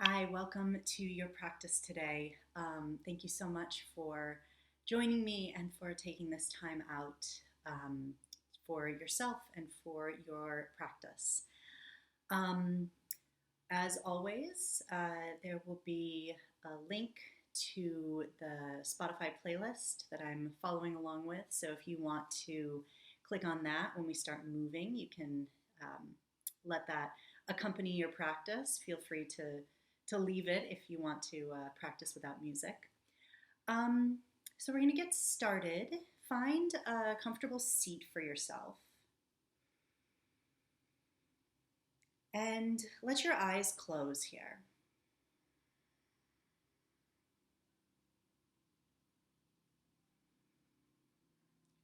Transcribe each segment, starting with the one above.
Hi, welcome to your practice today. Thank you so much for joining me and for taking this time out for yourself and for your practice. Um, as always, there will be a link to the Spotify playlist that I'm following along with. So if you want to click on that when we start moving, you can let that accompany your practice. Feel free to leave it if you want to practice without music. So we're going to get started. Find a comfortable seat for yourself. And let your eyes close here.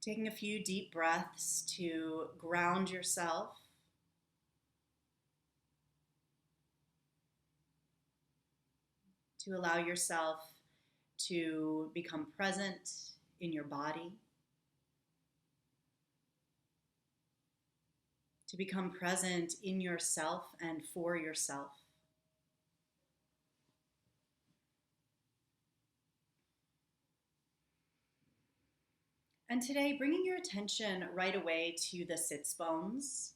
Taking a few deep breaths to ground yourself. To allow yourself to become present in your body. To become present in yourself and for yourself. And today, bringing your attention right away to the sits bones,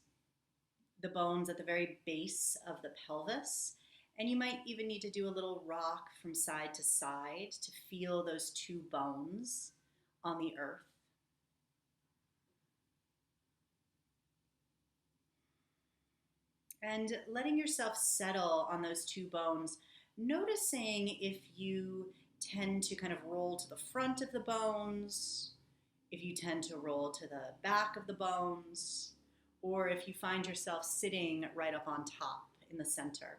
the bones at the very base of the pelvis. And you might even need to do a little rock from side to side to feel those two bones on the earth. And letting yourself settle on those two bones, noticing if you tend to kind of roll to the front of the bones, if you tend to roll to the back of the bones, or if you find yourself sitting right up on top in the center.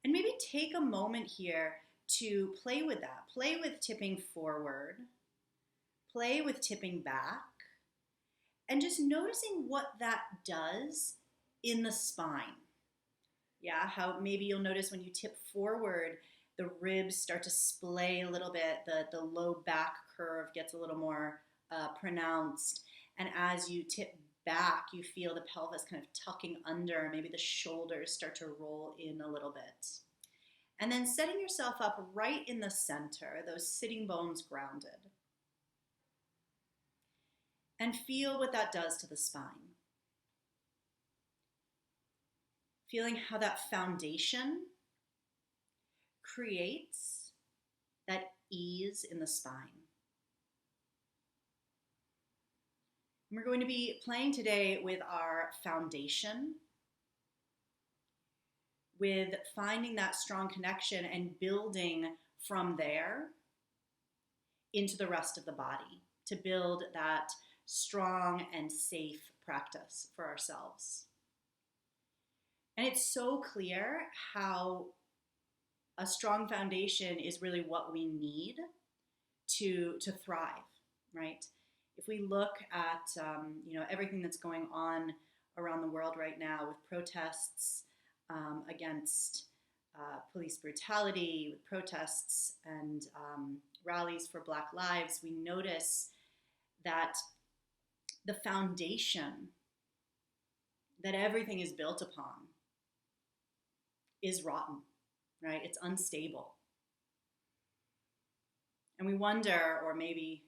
And maybe take a moment here to play with that. Play with tipping forward, play with tipping back, and just noticing what that does in the spine. Yeah, how maybe you'll notice when you tip forward, the ribs start to splay a little bit, the low back curve gets a little more pronounced. And as you tip back, you feel the pelvis kind of tucking under. Maybe the shoulders start to roll in a little bit. And then setting yourself up right in the center, those sitting bones grounded. And feel what that does to the spine. Feeling how that foundation creates that ease in the spine. And we're going to be playing today with our foundation, with finding that strong connection and building from there into the rest of the body to build that strong and safe practice for ourselves. And it's so clear how a strong foundation is really what we need to thrive, right? If we look at everything that's going on around the world right now with protests against police brutality, with protests and rallies for Black lives, we notice that the foundation that everything is built upon is rotten, right? It's unstable. And we wonder, or maybe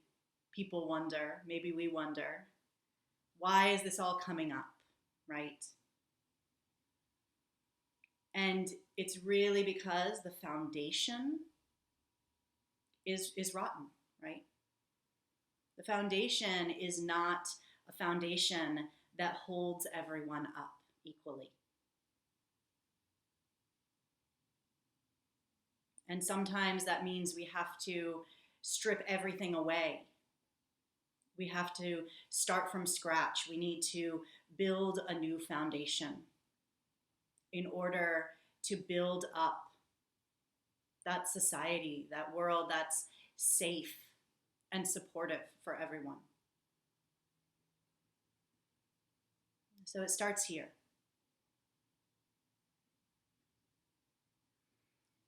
people wonder, maybe we wonder, why is this all coming up, right? And it's really because the foundation is rotten, right? The foundation is not a foundation that holds everyone up equally. And sometimes that means we have to strip everything away. We have to start from scratch. We need to build a new foundation in order to build up that society, that world that's safe and supportive for everyone. So it starts here.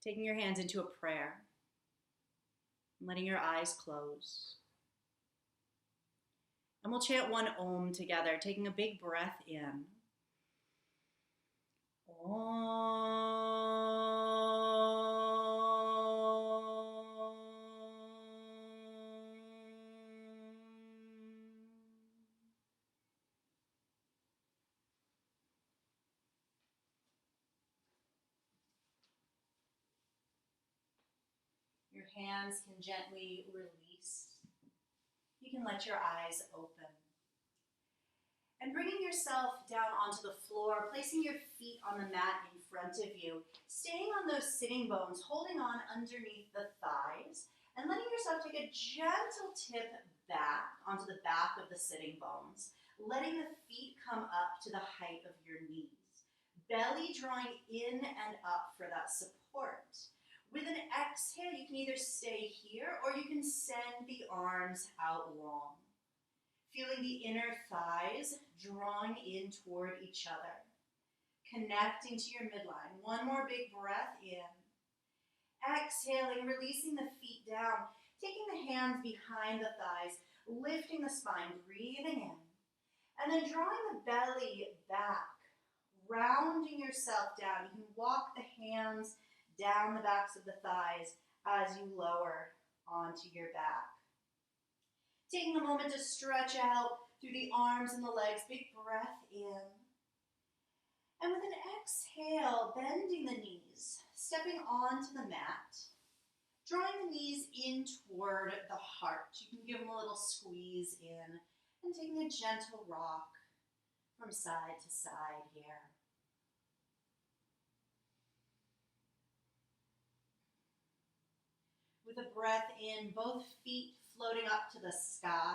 Taking your hands into a prayer, letting your eyes close. And we'll chant one Om together, taking a big breath in. Om. Your hands can gently release. You can let your eyes open. And bringing yourself down onto the floor, placing your feet on the mat in front of you, staying on those sitting bones, holding on underneath the thighs, and letting yourself take a gentle tip back onto the back of the sitting bones, letting the feet come up to the height of your knees. Belly drawing in and up for that support. With an exhale, you can either stay here or you can send the arms out long. Feeling the inner thighs drawing in toward each other. Connecting to your midline. One more big breath in. Exhaling, releasing the feet down. Taking the hands behind the thighs. Lifting the spine, breathing in. And then drawing the belly back. Rounding yourself down. You can walk the hands down the backs of the thighs as you lower onto your back. Taking a moment to stretch out through the arms and the legs. Big breath in. And with an exhale, bending the knees, stepping onto the mat, drawing the knees in toward the heart. You can give them a little squeeze in and taking a gentle rock from side to side here. With a breath in, both feet floating up to the sky,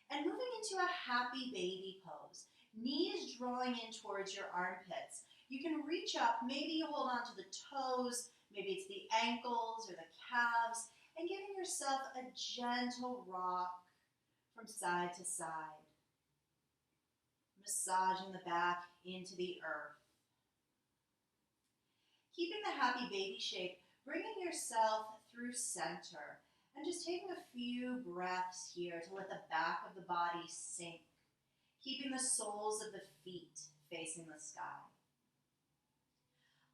and moving into a happy baby pose. Knees drawing in towards your armpits. You can reach up, maybe you hold on to the toes, maybe it's the ankles or the calves, and giving yourself a gentle rock from side to side. Massaging the back into the earth. Keeping the happy baby shape, bringing yourself through center, and just taking a few breaths here to let the back of the body sink, keeping the soles of the feet facing the sky.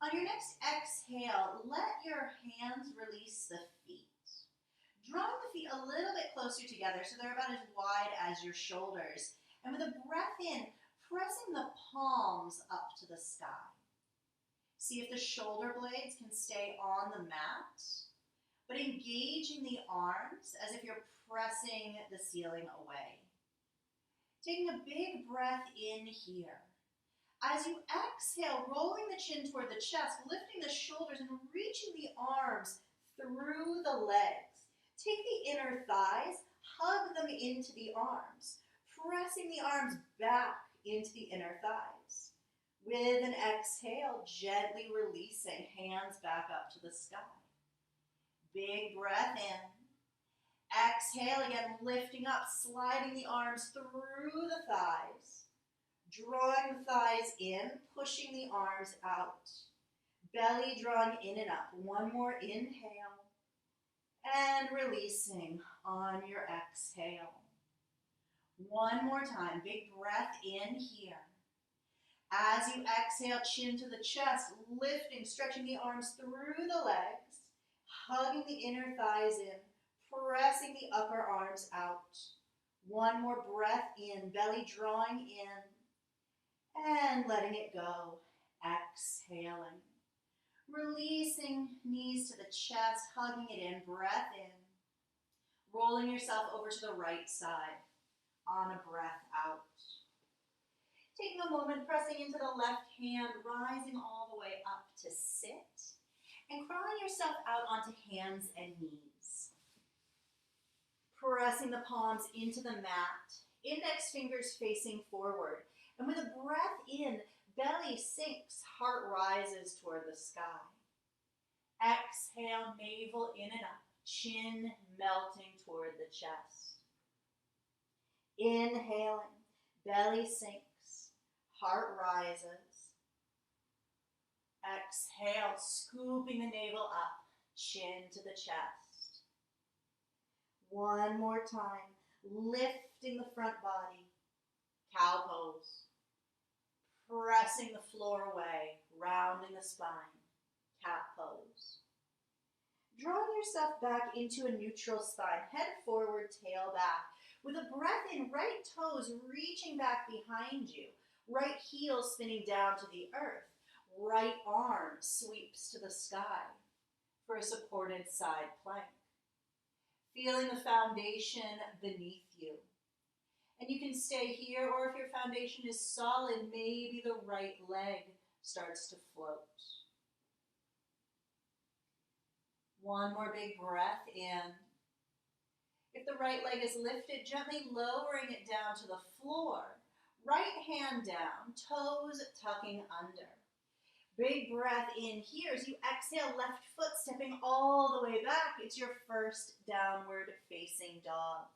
On your next exhale, let your hands release the feet. Drawing the feet a little bit closer together so they're about as wide as your shoulders. And with a breath in, pressing the palms up to the sky. See if the shoulder blades can stay on the mat, but engaging the arms as if you're pressing the ceiling away. Taking a big breath in here. As you exhale, rolling the chin toward the chest, lifting the shoulders and reaching the arms through the legs. Take the inner thighs, hug them into the arms, pressing the arms back into the inner thighs. With an exhale, gently releasing, hands back up to the sky. Big breath in. Exhale again, lifting up, sliding the arms through the thighs. Drawing the thighs in, pushing the arms out. Belly drawing in and up. One more inhale. And releasing on your exhale. One more time. Big breath in here. As you exhale, chin to the chest, lifting, stretching the arms through the legs, hugging the inner thighs in, pressing the upper arms out. One more breath in, belly drawing in, and letting it go. Exhaling. Releasing knees to the chest, hugging it in, breath in. Rolling yourself over to the right side on a breath out. Taking a moment, pressing into the left hand, rising all the way up to sit, and crawling yourself out onto hands and knees. Pressing the palms into the mat, index fingers facing forward, and with a breath in, belly sinks, heart rises toward the sky. Exhale, navel in and up, chin melting toward the chest. Inhaling, belly sinks, heart rises. Exhale, scooping the navel up, chin to the chest. One more time, lifting the front body, cow pose. Pressing the floor away, rounding the spine, cat pose. Drawing yourself back into a neutral spine, head forward, tail back. With a breath in, right toes reaching back behind you, right heel spinning down to the earth, right arm sweeps to the sky. for a supported side plank. Feeling the foundation beneath you. And you can stay here, or if your foundation is solid, maybe the right leg starts to float. One more big breath in. If the right leg is lifted, gently lowering it down to the floor. Right hand down, toes tucking under. Big breath in here as you exhale, left foot stepping all the way back. It's your first downward facing dog.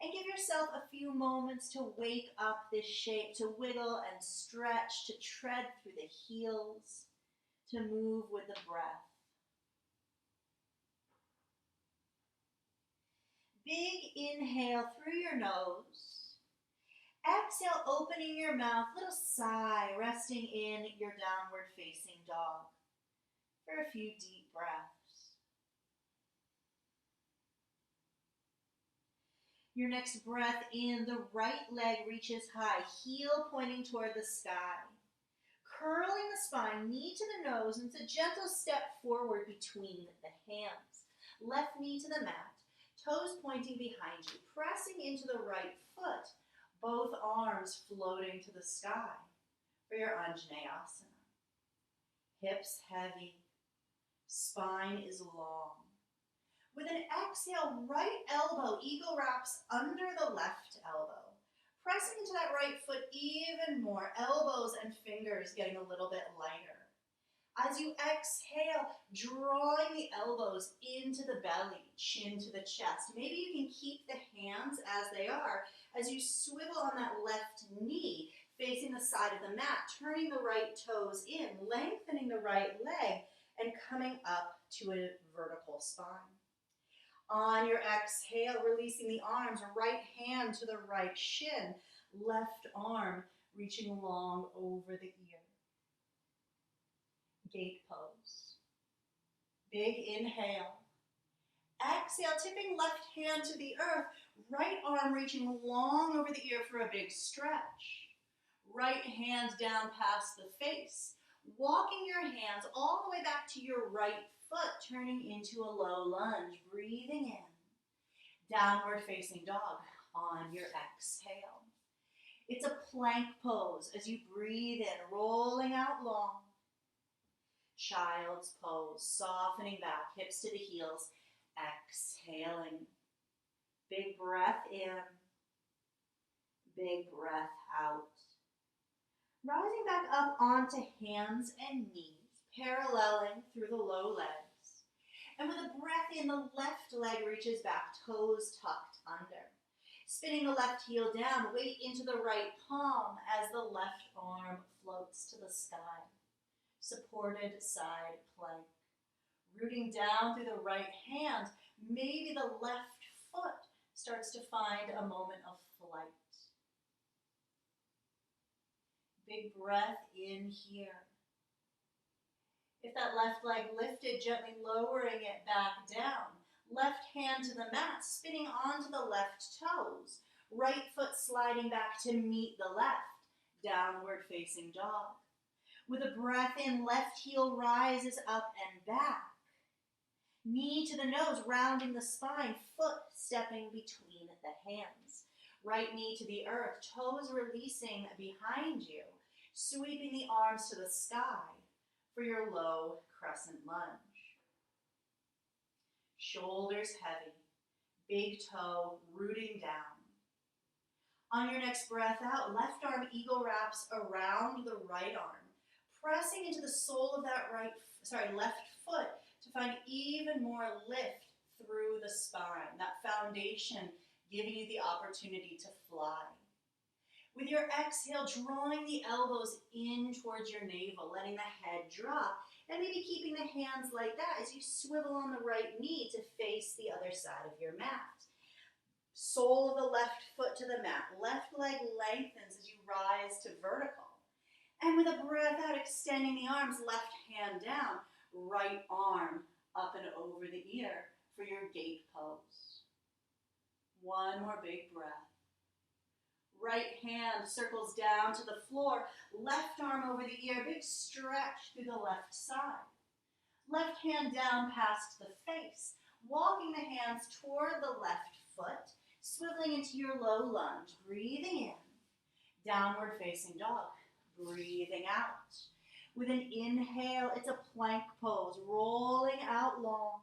And give yourself a few moments to wake up this shape, to wiggle and stretch, to tread through the heels, to move with the breath. Big inhale through your nose. Exhale, opening your mouth, little sigh, resting in your downward facing dog for a few deep breaths. Your next breath in, the right leg reaches high, heel pointing toward the sky. Curling the spine, knee to the nose, and it's a gentle step forward between the hands. Left knee to the mat, toes pointing behind you, pressing into the right foot. Both arms floating to the sky for your Anjaneyasana. Hips heavy, spine is long. With an exhale, right elbow eagle wraps under the left elbow. Pressing into that right foot even more, elbows and fingers getting a little bit lighter. As you exhale, drawing the elbows into the belly, chin to the chest. Maybe you can keep the hands as they are as you swivel on that left knee, facing the side of the mat, turning the right toes in, lengthening the right leg, and coming up to a vertical spine. On your exhale, releasing the arms, right hand to the right shin, left arm reaching long over the ear. Gate pose. Big inhale. Exhale, tipping left hand to the earth, right arm reaching long over the ear for a big stretch. Right hand down past the face. Walking your hands all the way back to your right foot, turning into a low lunge, breathing in. Downward facing dog on your exhale. It's a plank pose as you breathe in, rolling out long. Child's pose, softening back, hips to the heels, exhaling. Big breath in, big breath out. Rising back up onto hands and knees, paralleling through the low legs. And with a breath in, the left leg reaches back, toes tucked under. Spinning the left heel down, weight into the right palm as the left arm floats to the sky. Supported side plank. Rooting down through the right hand, maybe the left foot starts to find a moment of flight. Big breath in here. If that left leg lifted, gently lowering it back down. Left hand to the mat, spinning onto the left toes. Right foot sliding back to meet the left. Downward facing dog. With a breath in, left heel rises up and back. Knee to the nose, rounding the spine, foot stepping between the hands. Right knee to the earth, toes releasing behind you, sweeping the arms to the sky for your low crescent lunge. Shoulders heavy, big toe rooting down. On your next breath out, left arm eagle wraps around the right arm, pressing into the sole of that left foot to find even more lift through the spine, that foundation giving you the opportunity to fly. With your exhale, drawing the elbows in towards your navel, letting the head drop, and maybe keeping the hands like that as you swivel on the right knee to face the other side of your mat. Sole of the left foot to the mat, left leg lengthens as you rise to vertical. And with a breath out, extending the arms, left hand down, right arm up and over the ear for your gate pose. One more big breath. Right hand circles down to the floor, left arm over the ear, big stretch through the left side. Left hand down past the face, walking the hands toward the left foot, swiveling into your low lunge, breathing in, downward facing dog, breathing out. With an inhale, it's a plank pose, rolling out long.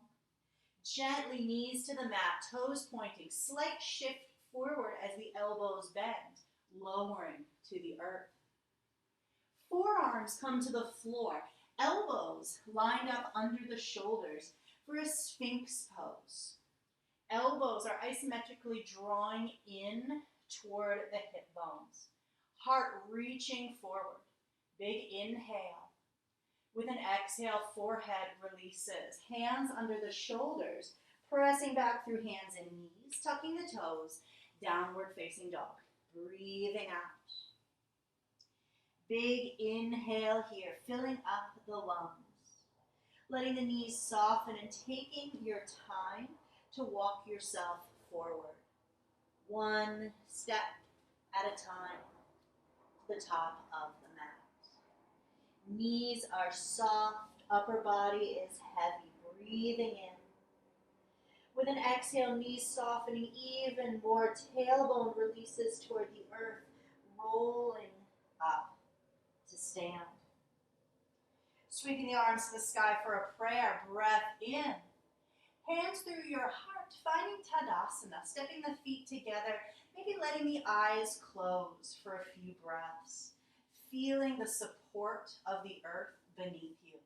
Gently knees to the mat, toes pointing, slight shift forward as the elbows bend, lowering to the earth. Forearms come to the floor, elbows lined up under the shoulders for a sphinx pose. Elbows are isometrically drawing in toward the hip bones. Heart reaching forward. Big inhale. With an exhale, forehead releases. Hands under the shoulders, pressing back through hands and knees, tucking the toes, downward facing dog. Breathing out. Big inhale here, filling up the lungs. Letting the knees soften and taking your time to walk yourself forward. One step at a time to the top of the mat. Knees are soft, upper body is heavy. Breathing in. With an exhale, knees softening even more. Tailbone releases toward the earth, rolling up to stand. Sweeping the arms to the sky for a prayer. Breath in. Hands through your heart, finding Tadasana, stepping the feet together, maybe letting the eyes close for a few breaths. Feeling the support of the earth beneath you.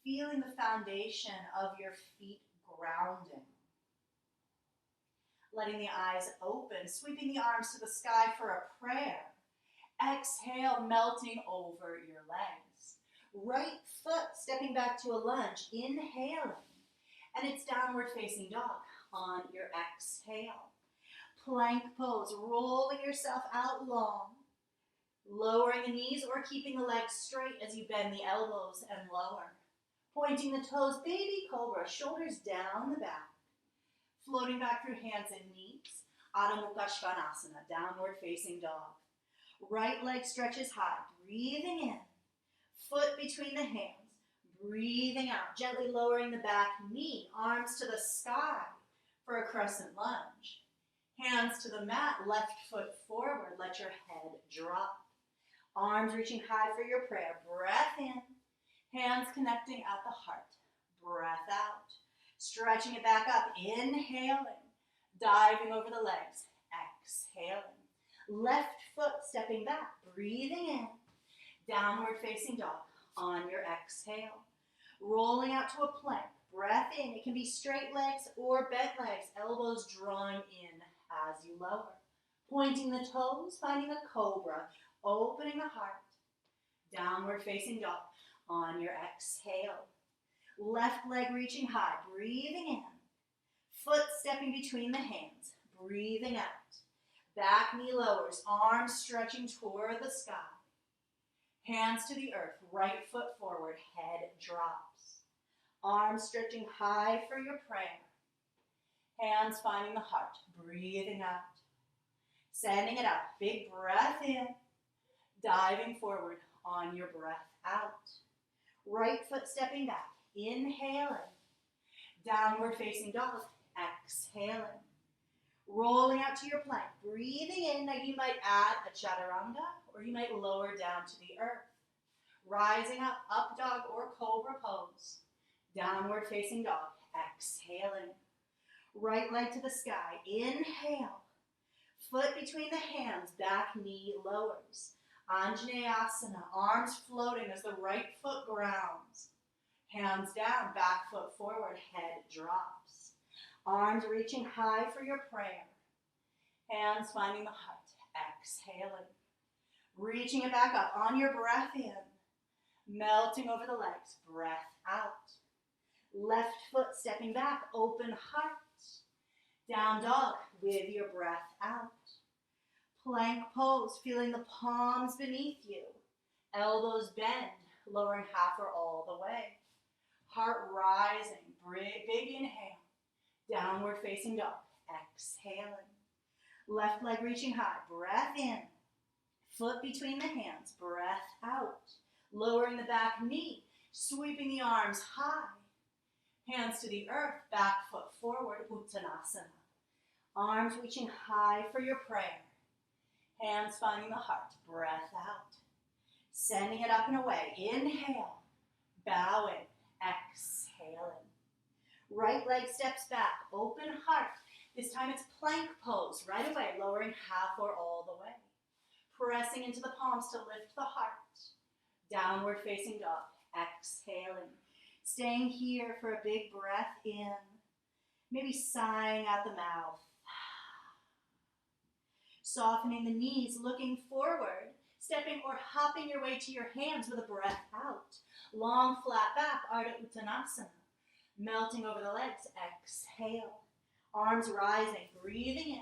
Feeling the foundation of your feet grounding. Letting the eyes open, sweeping the arms to the sky for a prayer. Exhale, melting over your legs. Right foot stepping back to a lunge, inhaling. And it's downward facing dog on your exhale. Plank pose, rolling yourself out long. Lowering the knees or keeping the legs straight as you bend the elbows and lower. Pointing the toes, baby cobra, shoulders down the back. Floating back through hands and knees. Adho Mukha Svanasana, downward facing dog. Right leg stretches high, breathing in. Foot between the hands, breathing out. Gently lowering the back knee, arms to the sky for a crescent lunge. Hands to the mat, left foot forward, let your head drop. Arms reaching high for your prayer. Breath in, hands connecting at the heart. Breath out. Stretching it back up, inhaling, diving over the legs, exhaling. Left foot stepping back, breathing in, downward facing dog on your exhale. Rolling out to a plank, breath in. It can be straight legs or bent legs, elbows drawing in as you lower. Pointing the toes, finding a cobra, opening the heart. Downward facing dog on your exhale. Left leg reaching high, breathing in. Foot stepping between the hands, breathing out. Back knee lowers, arms stretching toward the sky. Hands to the earth, right foot forward, head drops. Arms stretching high for your prayer. Hands finding the heart, breathing out. Sending it up, big breath in. Diving forward on your breath out. Right foot stepping back, inhaling. Downward facing dog, exhaling. Rolling out to your plank, breathing in. Now you might add a chaturanga or you might lower down to the earth. Rising up, up dog or cobra pose. Downward facing dog, exhaling. Right leg to the sky, inhale. Foot between the hands, back knee lowers. Anjaneyasana, arms floating as the right foot grounds. Hands down, back foot forward, head drops. Arms reaching high for your prayer. Hands finding the heart, exhaling. Reaching it back up on your breath in. Melting over the legs, breath out. Left foot stepping back, open heart. Down dog with your breath out. Plank pose, feeling the palms beneath you. Elbows bend, lowering half or all the way. Heart rising, big inhale. Downward facing dog, exhaling. Left leg reaching high, breath in. Foot between the hands, breath out. Lowering the back knee, Sweeping the arms high. Hands to the earth, back foot forward, Uttanasana. Arms reaching high for your prayer. Hands finding the heart, breath out. Sending it up and away. Inhale, bowing, exhaling. Right leg steps back, open heart. This time it's plank pose, right away, lowering half or all the way. Pressing into the palms to lift the heart. Downward facing dog, exhaling. Staying here for a big breath in. Maybe sighing out the mouth. Softening the knees, looking forward. Stepping or hopping your way to your hands with a breath out. Long, flat back, Ardha Uttanasana. Melting over the legs, exhale. Arms rising, breathing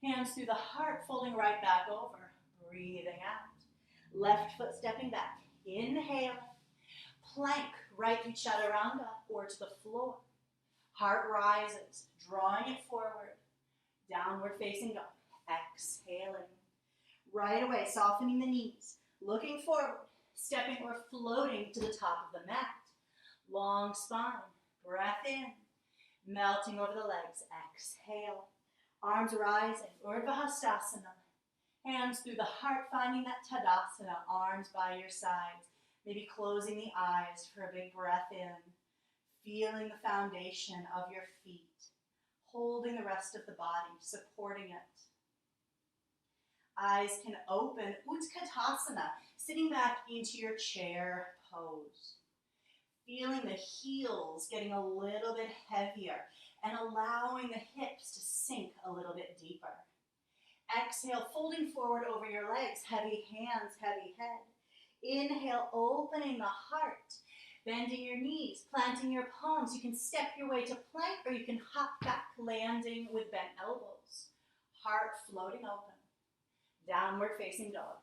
in. Hands through the heart, folding right back over. Breathing out. Left foot stepping back. Inhale. Plank, right through chaturanga or to the floor. Heart rises, drawing it forward. Downward facing dog. Exhaling. Right away, softening the knees. Looking forward. Stepping or floating to the top of the mat. Long spine. Breath in. Melting over the legs. Exhale. Arms rising. Urdhva Hastasana. Hands through the heart, finding that Tadasana. Arms by your sides. Maybe closing the eyes for a big breath in. Feeling the foundation of your feet. Holding the rest of the body, supporting it. Eyes can open. Utkatasana. Sitting back into your chair pose. Feeling the heels getting a little bit heavier and allowing the hips to sink a little bit deeper. Exhale, folding forward over your legs, heavy hands, heavy head. Inhale, opening the heart, bending your knees, planting your palms. You can step your way to plank or you can hop back, landing with bent elbows. Heart floating open. Downward facing dog.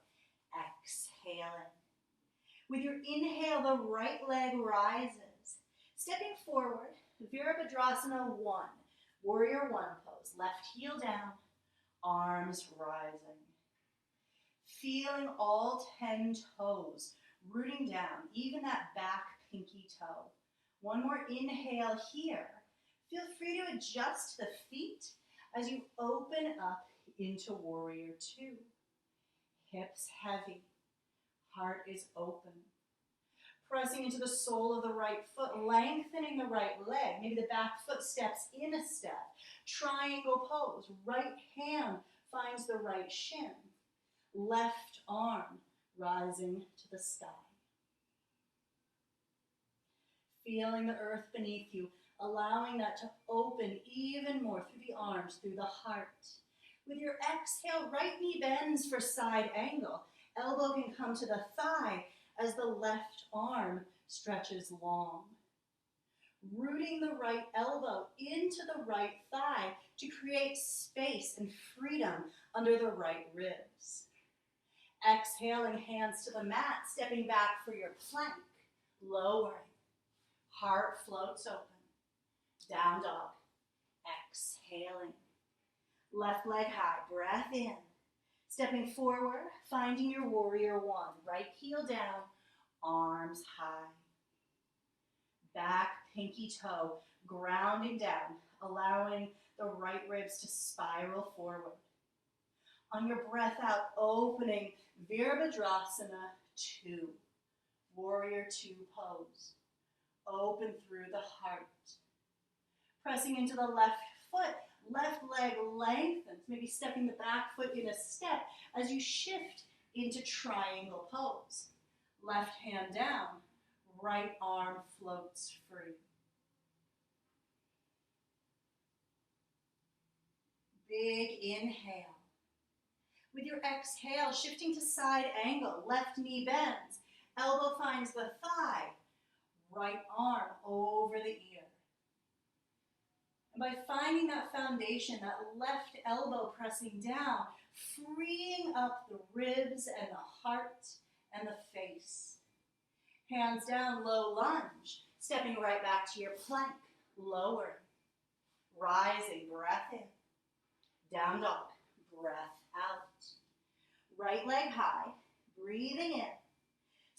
Exhaling. With your inhale, the right leg rises. Stepping forward, Virabhadrasana 1, Warrior 1 pose. Left heel down, arms rising. Feeling all 10 toes rooting down, even that back pinky toe. One more inhale here. Feel free to adjust the feet as you open up into Warrior 2. Hips heavy. Heart is open. Pressing into the sole of the right foot, lengthening the right leg. Maybe the back foot steps in a step. Triangle pose. Right hand finds the right shin. Left arm rising to the sky. Feeling the earth beneath you, allowing that to open even more through the arms, through the heart. With your exhale, right knee bends for side angle. Elbow can come to the thigh as the left arm stretches long. Rooting the right elbow into the right thigh to create space and freedom under the right ribs. Exhaling, hands to the mat, stepping back for your plank. Lowering. Heart floats open. Down dog. Exhaling. Left leg high, breath in. Stepping forward, finding your Warrior 1. Right heel down, arms high. Back pinky toe, grounding down, allowing the right ribs to spiral forward. On your breath out, opening Virabhadrasana 2. Warrior 2 pose. Open through the heart. Pressing into the left foot. Left leg lengthens, maybe stepping the back foot in a step as you shift into triangle pose. Left hand down, right arm floats free. Big inhale. With your exhale, shifting to side angle, left knee bends, elbow finds the thigh, right arm over the ear. And by finding that foundation, that left elbow pressing down, freeing up the ribs and the heart and the face. Hands down, low lunge, stepping right back to your plank, lowering, rising, breath in, down dog, breath out. Right leg high, breathing in,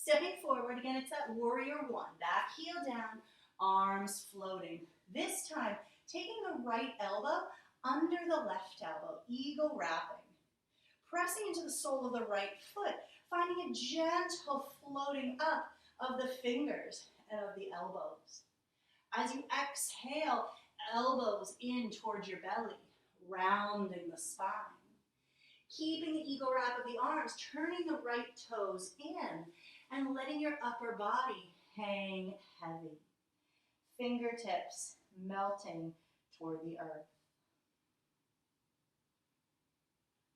Stepping forward, again, it's that warrior one. Back heel down, arms floating. This time, taking the right elbow under the left elbow, eagle wrapping. Pressing into the sole of the right foot, finding a gentle floating up of the fingers and of the elbows. As you exhale, elbows in towards your belly, rounding the spine. Keeping the eagle wrap of the arms, turning the right toes in and letting your upper body hang heavy. Fingertips melting toward the earth.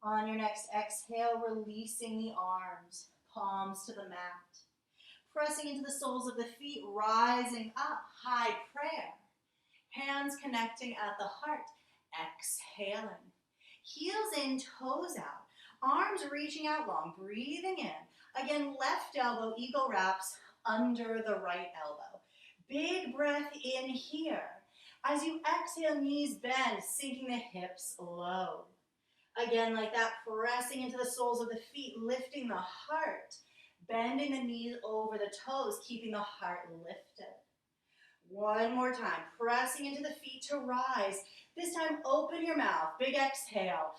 On your next exhale, releasing the arms, palms to the mat. Pressing into the soles of the feet, rising up, high prayer. Hands connecting at the heart, exhaling. Heels in, toes out. Arms reaching out long, breathing in. Again, left elbow, eagle wraps under the right elbow. Big breath in here. As you exhale, knees bend, sinking the hips low. Again, like that, pressing into the soles of the feet, lifting the heart. Bending the knees over the toes, keeping the heart lifted. One more time, pressing into the feet to rise. This time, open your mouth, big exhale.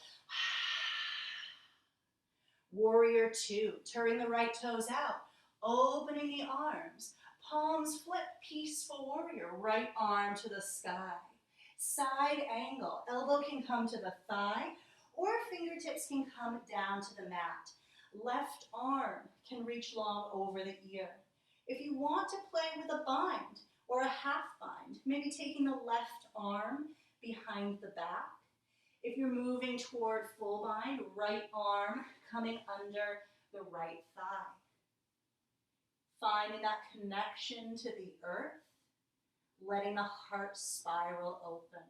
Warrior two, turning the right toes out, opening the arms. Palms flip, peaceful warrior, right arm to the sky. Side angle, elbow can come to the thigh, or fingertips can come down to the mat. Left arm can reach long over the ear. If you want to play with a bind or a half bind, maybe taking the left arm behind the back. If you're moving toward full bind, right arm coming under the right thigh. Finding that connection to the earth, letting the heart spiral open.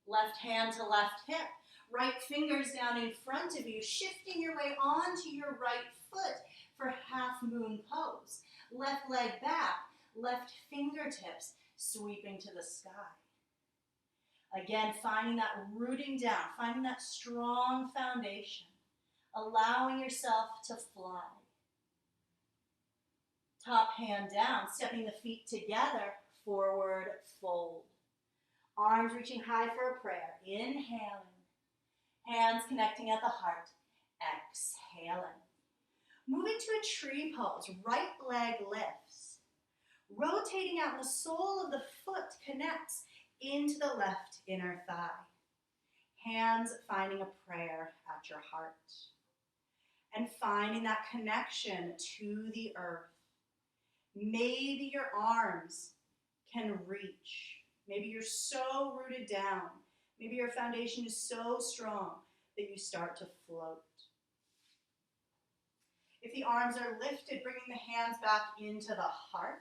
Left hand to left hip, right fingers down in front of you, shifting your way onto your right foot for half moon pose. Left leg back, left fingertips sweeping to the sky. Again, finding that rooting down, finding that strong foundation, allowing yourself to fly. Top hand down, stepping the feet together, forward fold. Arms reaching high for a prayer, inhaling. Hands connecting at the heart, exhaling. Moving to a tree pose, right leg lifts. Rotating out, the sole of the foot connects into the left inner thigh. Hands finding a prayer at your heart. And finding that connection to the earth. Maybe your arms can reach. Maybe you're so rooted down. Maybe your foundation is so strong that you start to float. If the arms are lifted, bringing the hands back into the heart.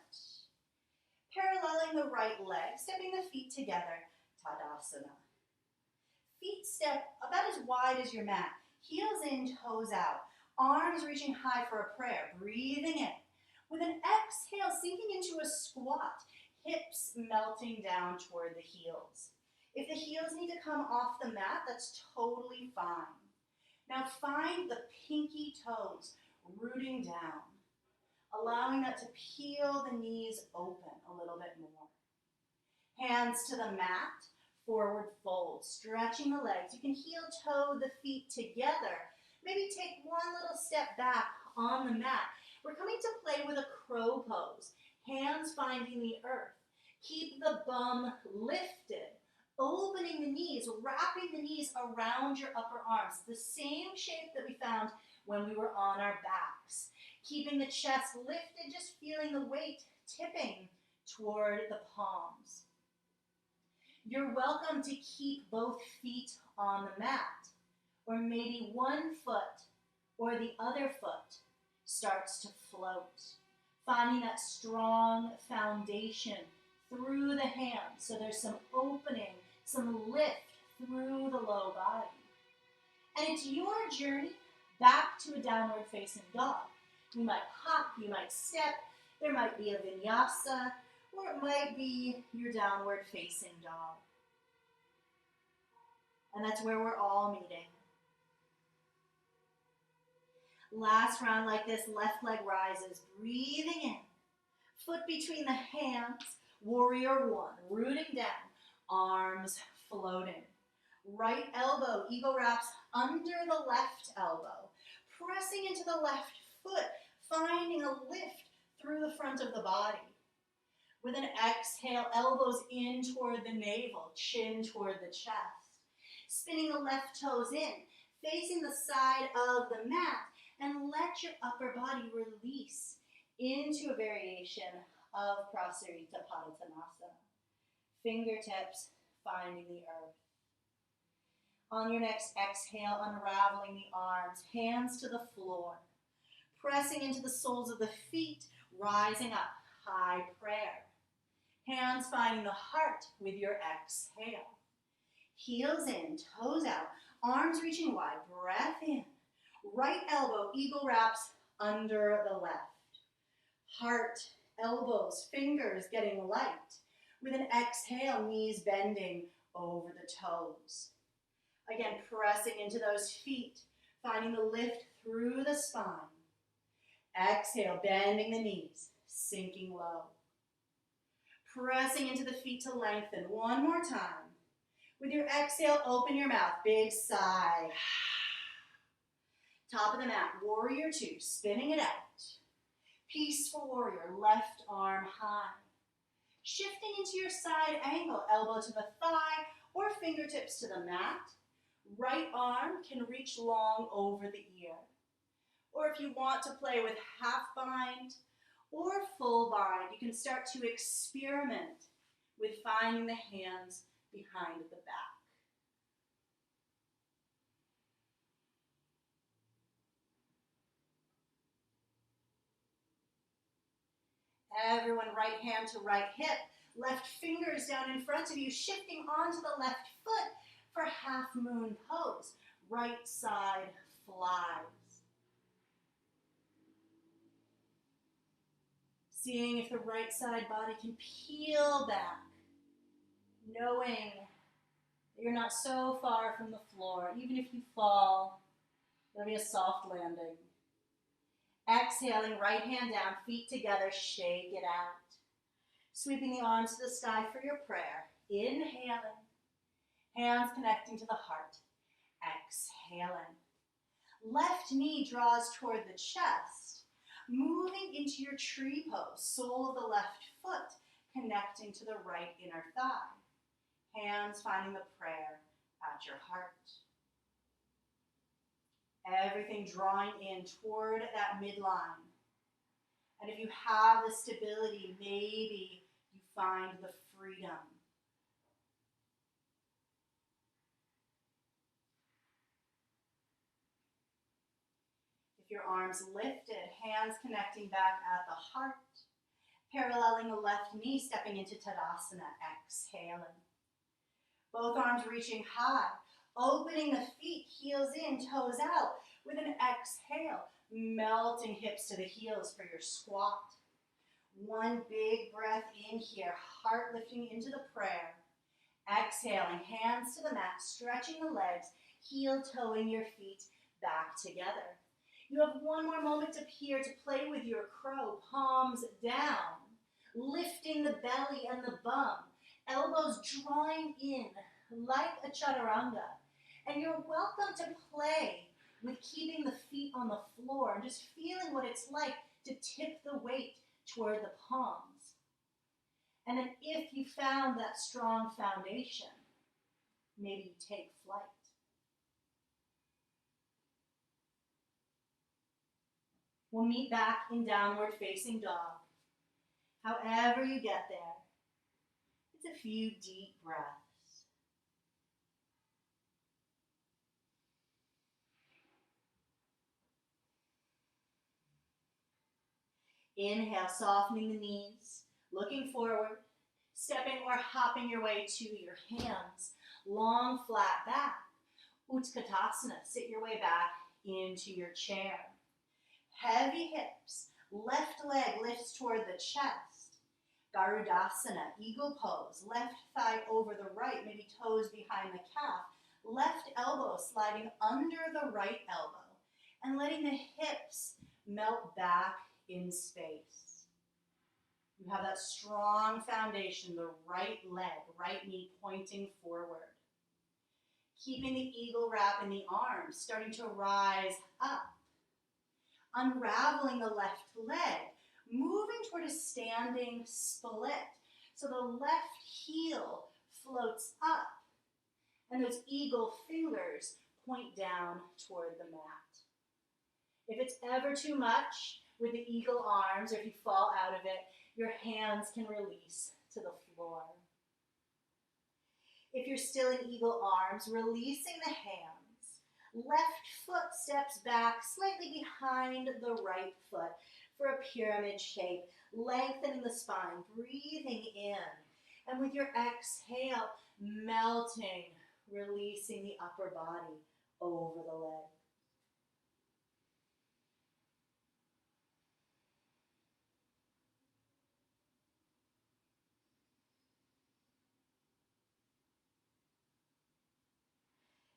Paralleling the right leg, stepping the feet together, Tadasana. Feet step about as wide as your mat. Heels in, toes out. Arms reaching high for a prayer, breathing in. With an exhale, sinking into a squat, hips melting down toward the heels. If the heels need to come off the mat, that's totally fine. Now find the pinky toes rooting down, allowing that to peel the knees open a little bit more. Hands to the mat, forward fold, stretching the legs. You can heel toe the feet together. Maybe take one little step back on the mat. We're coming to play with a crow pose. Hands finding the earth. Keep the bum lifted. Opening the knees, wrapping the knees around your upper arms. The same shape that we found when we were on our backs. Keeping the chest lifted, just feeling the weight tipping toward the palms. You're welcome to keep both feet on the mat, or maybe one foot or the other foot starts to float. Finding that strong foundation through the hands, so there's some opening, some lift through the low body. And it's your journey back to a downward facing dog. You might hop, you might step, there might be a vinyasa, or it might be your downward facing dog. And that's where we're all meeting. Last round like this, left leg rises, breathing in. Foot between the hands, warrior one, rooting down, arms floating. Right elbow, eagle wraps under the left elbow, pressing into the left foot, finding a lift through the front of the body. With an exhale, elbows in toward the navel, chin toward the chest. Spinning the left toes in, facing the side of the mat, and let your upper body release into a variation of Prasarita Padottanasana. Fingertips finding the earth. On your next exhale, unraveling the arms, hands to the floor. Pressing into the soles of the feet, rising up, high prayer. Hands finding the heart with your exhale. Heels in, toes out, arms reaching wide, breath in. Right elbow, eagle wraps under the left. Heart, elbows, fingers getting light. With an exhale, knees bending over the toes. Again, pressing into those feet, finding the lift through the spine. Exhale, bending the knees, sinking low. Pressing into the feet to lengthen. One more time. With your exhale, open your mouth, big sigh. Top of the mat, warrior two, spinning it out. Peaceful warrior, left arm high. Shifting into your side angle, elbow to the thigh or fingertips to the mat. Right arm can reach long over the ear. Or if you want to play with half bind or full bind, you can start to experiment with finding the hands behind the back. Everyone, right hand to right hip, left fingers down in front of you, shifting onto the left foot for half moon pose. Right side flies. Seeing if the right side body can peel back, knowing that you're not so far from the floor. Even if you fall, there'll be a soft landing. Exhaling, right hand down, feet together, shake it out. Sweeping the arms to the sky for your prayer. Inhaling, hands connecting to the heart. Exhaling. Left knee draws toward the chest, moving into your tree pose, sole of the left foot connecting to the right inner thigh. Hands finding the prayer at your heart. Everything drawing in toward that midline. And if you have the stability, maybe you find the freedom. If your arms lifted, hands connecting back at the heart, paralleling the left knee, stepping into Tadasana, exhaling. Both arms reaching high, opening the feet, heels in, toes out. With an exhale, melting hips to the heels for your squat. One big breath in here, heart lifting into the prayer. Exhaling, hands to the mat, stretching the legs, heel toeing your feet back together. You have one more moment up here to play with your crow, palms down, lifting the belly and the bum, elbows drawing in like a chaturanga. And you're welcome to play with keeping the feet on the floor and just feeling what it's like to tip the weight toward the palms. And then if you found that strong foundation, maybe you take flight. We'll meet back in downward facing dog. However you get there, it's a few deep breaths. Inhale, softening the knees, looking forward, stepping or hopping your way to your hands. Long, flat back. Utkatasana, sit your way back into your chair. Heavy hips, left leg lifts toward the chest. Garudasana, eagle pose, left thigh over the right, maybe toes behind the calf. Left elbow sliding under the right elbow. and letting the hips melt back in space. You have that strong foundation, the right leg, right knee pointing forward. Keeping the eagle wrap in the arms, starting to rise up. Unraveling the left leg, moving toward a standing split. So the left heel floats up, and those eagle fingers point down toward the mat. If it's ever too much with the eagle arms, or if you fall out of it, your hands can release to the floor. If you're still in eagle arms, releasing the hands. Left foot steps back slightly behind the right foot for a pyramid shape, lengthening the spine, breathing in. And with your exhale, melting, releasing the upper body over the leg.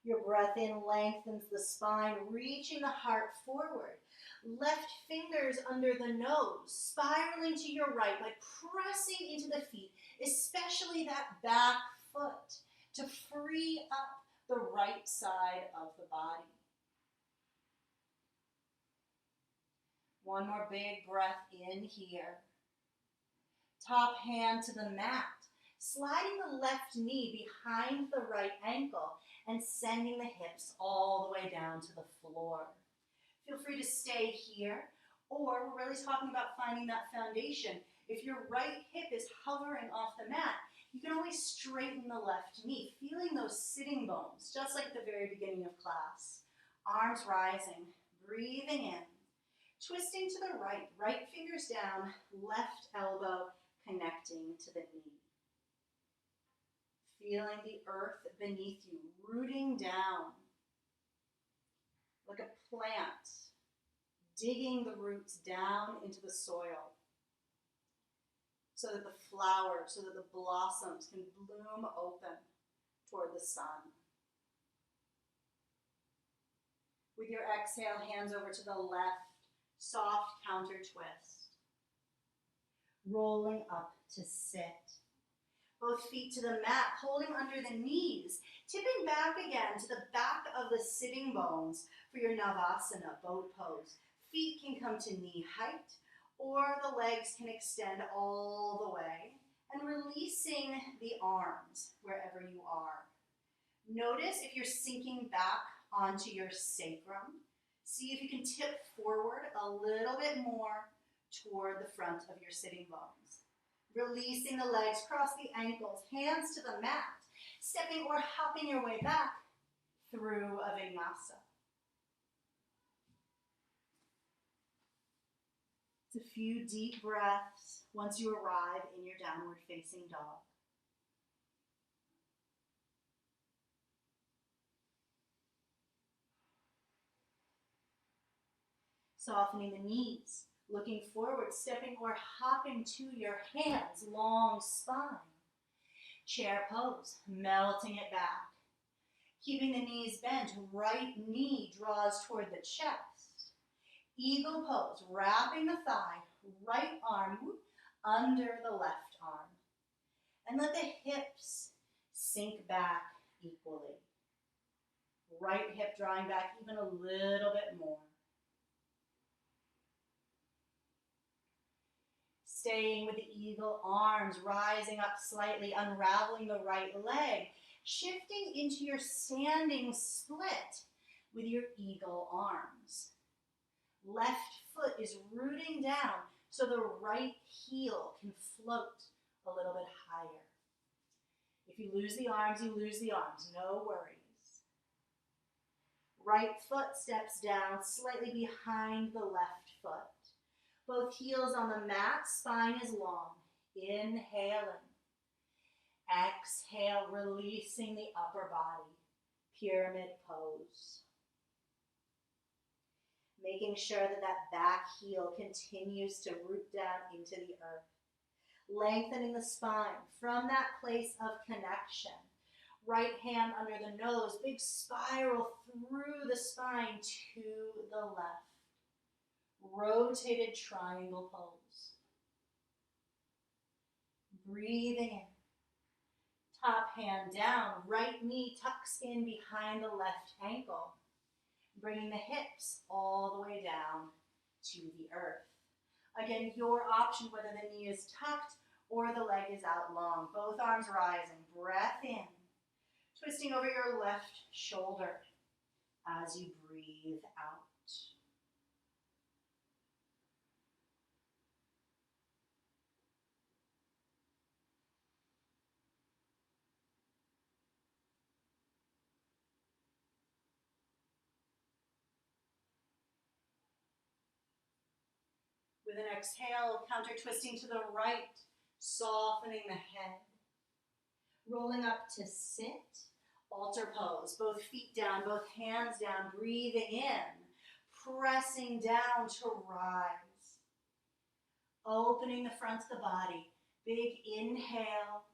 Your breath in lengthens the spine, reaching the heart forward. Left fingers under the nose, spiraling to your right by pressing into the feet, especially that back foot, to free up the right side of the body. One more big breath in here. Top hand to the mat, sliding the left knee behind the right ankle and sending the hips all the way down to the floor. Feel free to stay here, or we're really talking about finding that foundation. If your right hip is hovering off the mat, you can always straighten the left knee, feeling those sitting bones, just like at the very beginning of class. Arms rising, breathing in, twisting to the right, right fingers down, left elbow connecting to the knee. Feeling the earth beneath you, rooting down like a plant, digging the roots down into the soil so that the flowers, so that the blossoms can bloom open toward the sun. With your exhale, hands over to the left, soft counter twist. Rolling up to sit. Both feet to the mat, holding under the knees, tipping back again to the back of the sitting bones for your Navasana, boat pose. Feet can come to knee height, or the legs can extend all the way, and releasing the arms wherever you are. Notice if you're sinking back onto your sacrum. See if you can tip forward a little bit more toward the front of your sitting bones. Releasing the legs, cross the ankles, hands to the mat, stepping or hopping your way back through a vinyasa. It's a few deep breaths once you arrive in your downward facing dog. Softening the knees. Looking forward, stepping or hopping to your hands, long spine. Chair pose, melting it back. Keeping the knees bent, right knee draws toward the chest. Eagle pose, wrapping the thigh, right arm under the left arm. And let the hips sink back equally. Right hip drawing back even a little bit more. Staying with the eagle arms, rising up slightly, unraveling the right leg, shifting into your standing split with your eagle arms. Left foot is rooting down so the right heel can float a little bit higher. If you lose the arms, you lose the arms, no worries. Right foot steps down slightly behind the left foot. Both heels on the mat, spine is long. Inhaling. Exhale, releasing the upper body. Pyramid pose. Making sure that that back heel continues to root down into the earth. Lengthening the spine from that place of connection. Right hand under the nose, big spiral through the spine to the left. Rotated triangle pose. Breathing in. Top hand down, right knee tucks in behind the left ankle. Bringing the hips all the way down to the earth. Again, your option whether the knee is tucked or the leg is out long. Both arms rising. Breath in. Twisting over your left shoulder as you breathe out. With an exhale, counter twisting to the right, softening the head. Rolling up to sit, altar pose, both feet down, both hands down, breathing in, pressing down to rise. Opening the front of the body, big inhale,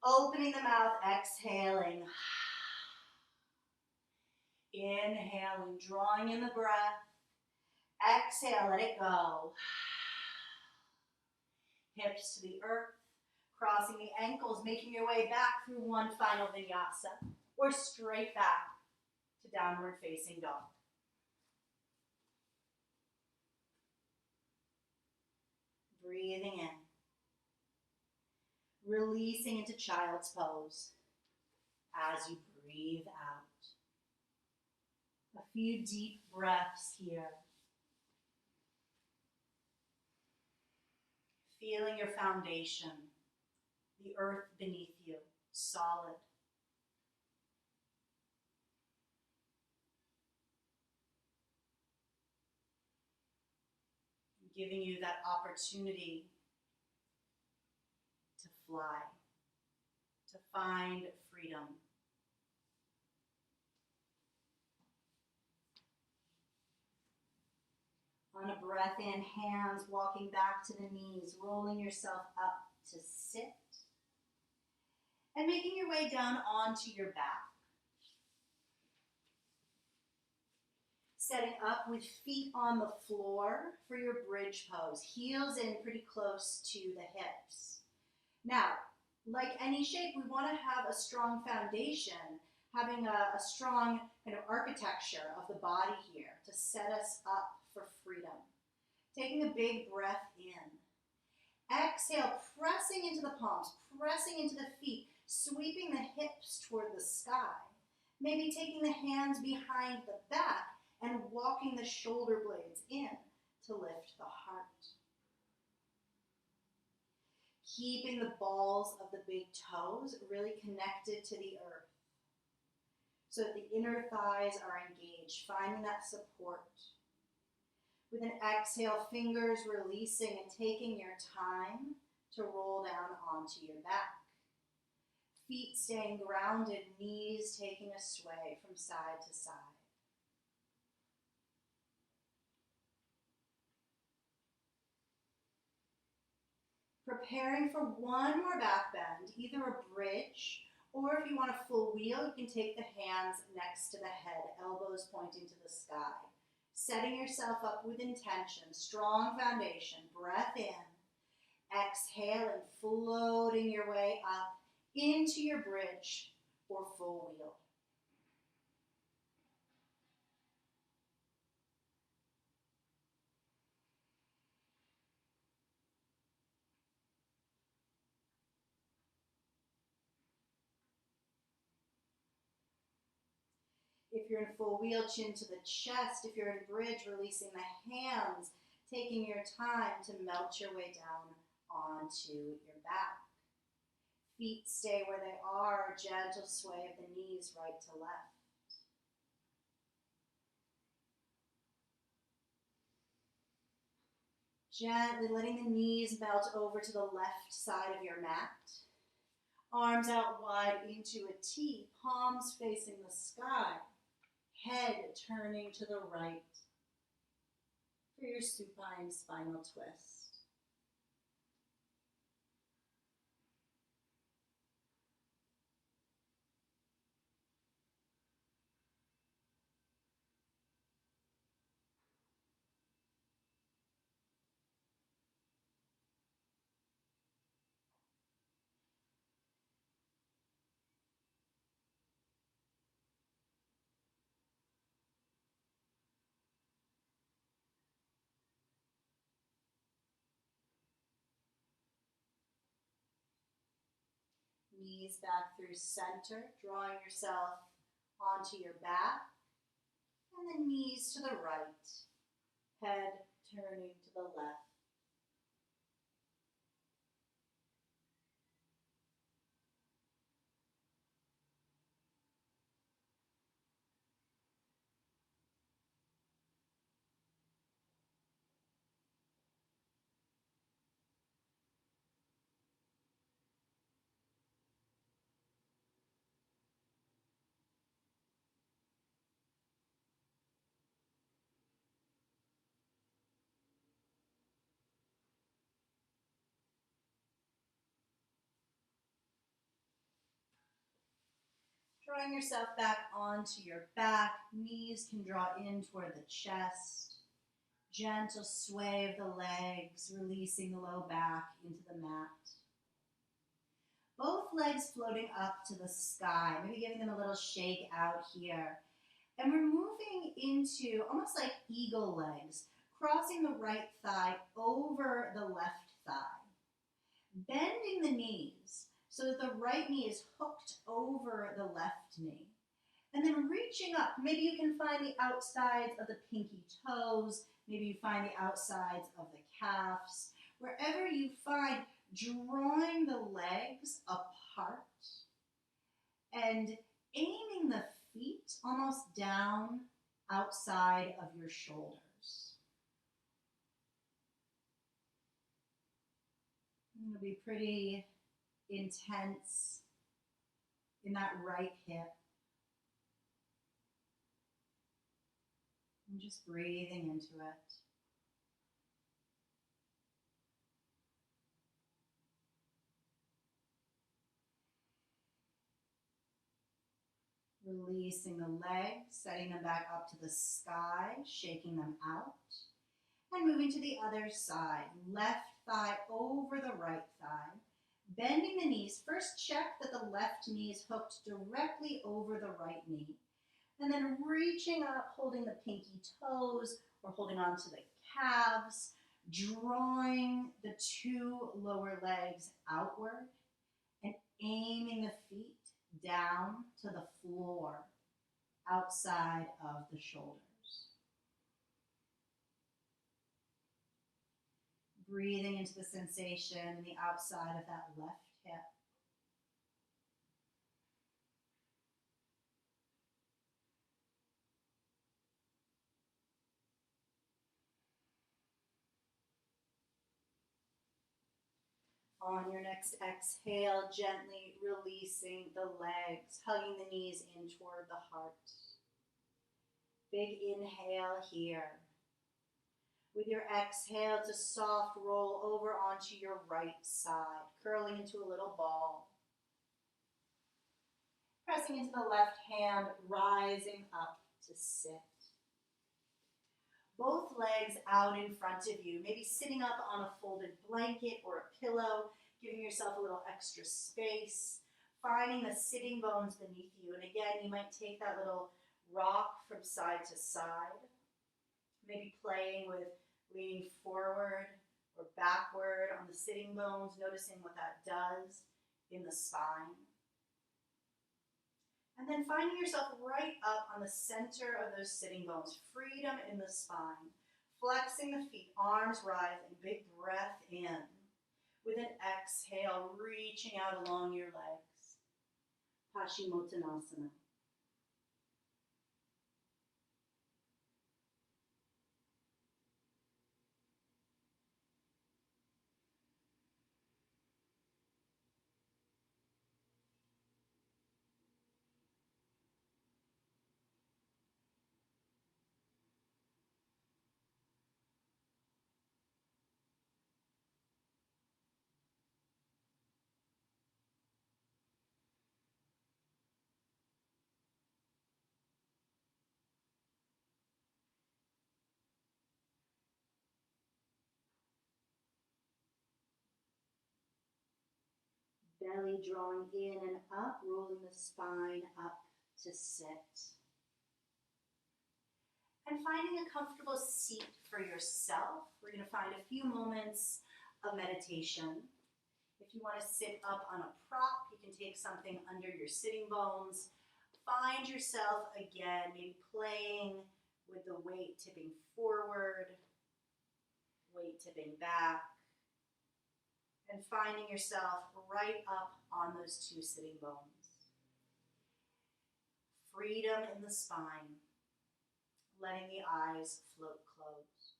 opening the mouth, exhaling. Inhaling, drawing in the breath. Exhale, let it go. Hips to the earth, crossing the ankles, making your way back through one final vinyasa, or straight back to downward facing dog. Breathing in. Releasing into child's pose as you breathe out. A few deep breaths here. Feeling your foundation, the earth beneath you, solid. Giving you that opportunity to fly, to find freedom. On a breath in, hands walking back to the knees, rolling yourself up to sit. And making your way down onto your back. Setting up with feet on the floor for your bridge pose. Heels in pretty close to the hips. Now, like any shape, we want to have a strong foundation, having a strong kind of architecture of the body here to set us up for freedom. Taking a big breath in. Exhale, pressing into the palms, pressing into the feet, sweeping the hips toward the sky. Maybe taking the hands behind the back and walking the shoulder blades in to lift the heart. Keeping the balls of the big toes really connected to the earth so that the inner thighs are engaged, finding that support. With an exhale, fingers releasing and taking your time to roll down onto your back. Feet staying grounded, knees taking a sway from side to side. Preparing for one more back bend, either a bridge, or if you want a full wheel, you can take the hands next to the head, elbows pointing to the sky. Setting yourself up with intention, strong foundation, breath in, exhale and floating your way up into your bridge or full wheel. If you're in full wheel, chin to the chest. If you're in bridge, releasing the hands, taking your time to melt your way down onto your back. Feet stay where they are, gentle sway of the knees right to left. Gently letting the knees melt over to the left side of your mat. Arms out wide into a T, palms facing the sky. Head turning to the right for your supine spinal twist. Knees back through center, drawing yourself onto your back. And then knees to the right, head turning to the left. Drawing yourself back onto your back, knees can draw in toward the chest. Gentle sway of the legs, releasing the low back into the mat. Both legs floating up to the sky, maybe giving them a little shake out here. And we're moving into almost like eagle legs, crossing the right thigh over the left thigh. Bending the knees so that the right knee is hooked over the left knee. And then reaching up, maybe you can find the outsides of the pinky toes, maybe you find the outsides of the calves. Wherever you find, drawing the legs apart and aiming the feet almost down outside of your shoulders. It'll be pretty intense in that right hip. And just breathing into it. Releasing the legs, setting them back up to the sky, shaking them out. And moving to the other side. Left thigh over the right thigh. Bending the knees. First check that the left knee is hooked directly over the right knee. And then reaching up, holding the pinky toes or holding on to the calves, drawing the two lower legs outward and aiming the feet down to the floor outside of the shoulders. Breathing into the sensation in the outside of that left hip. On your next exhale, gently releasing the legs, hugging the knees in toward the heart. Big inhale here. With your exhale, to soft roll over onto your right side, curling into a little ball. Pressing into the left hand, rising up to sit. Both legs out in front of you, maybe sitting up on a folded blanket or a pillow, giving yourself a little extra space, finding the sitting bones beneath you. And again, you might take that little rock from side to side, maybe playing with leaning forward or backward on the sitting bones, noticing what that does in the spine. And then finding yourself right up on the center of those sitting bones, freedom in the spine, flexing the feet, arms rising, big breath in. With an exhale, reaching out along your legs. Paschimottanasana. Belly drawing in and up, rolling the spine up to sit. And finding a comfortable seat for yourself. We're going to find a few moments of meditation. If you want to sit up on a prop, you can take something under your sitting bones. Find yourself again, maybe playing with the weight tipping forward, weight tipping back, and finding yourself right up on those two sitting bones. Freedom in the spine, letting the eyes float closed.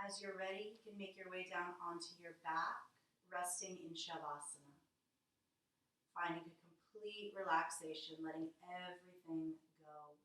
As you're ready, you can make your way down onto your back, resting in Shavasana. Finding a complete relaxation, letting everything go.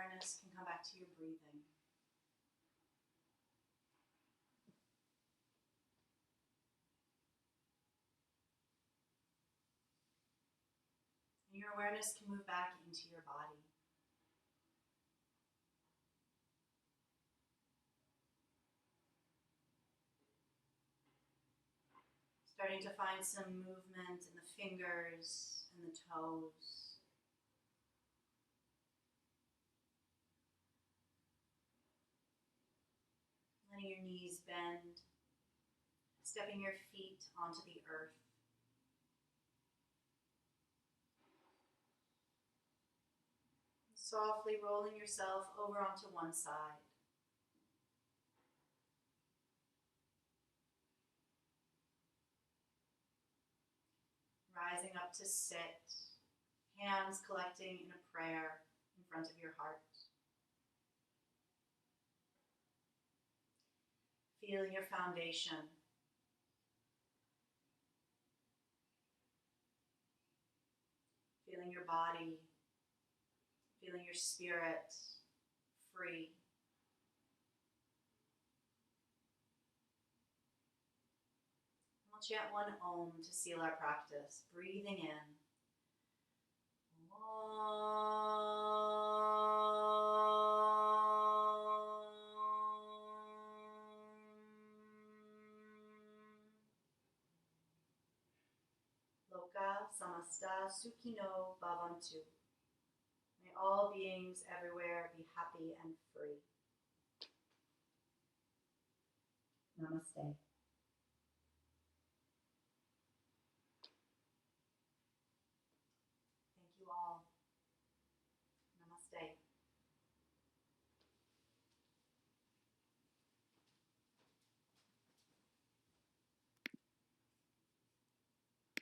awareness can come back to your breathing. And your awareness can move back into your body. Starting to find some movement in the fingers and the toes. Letting your knees bend. Stepping your feet onto the earth. Softly rolling yourself over onto one side. Rising up to sit, hands collecting in a prayer in front of your heart. Feeling your foundation. Feeling your body. Feeling your spirit free. We'll chant one Om to seal our practice. Breathing in. Loka samasta sukhino bhavantu. May all beings everywhere be happy and free. Namaste.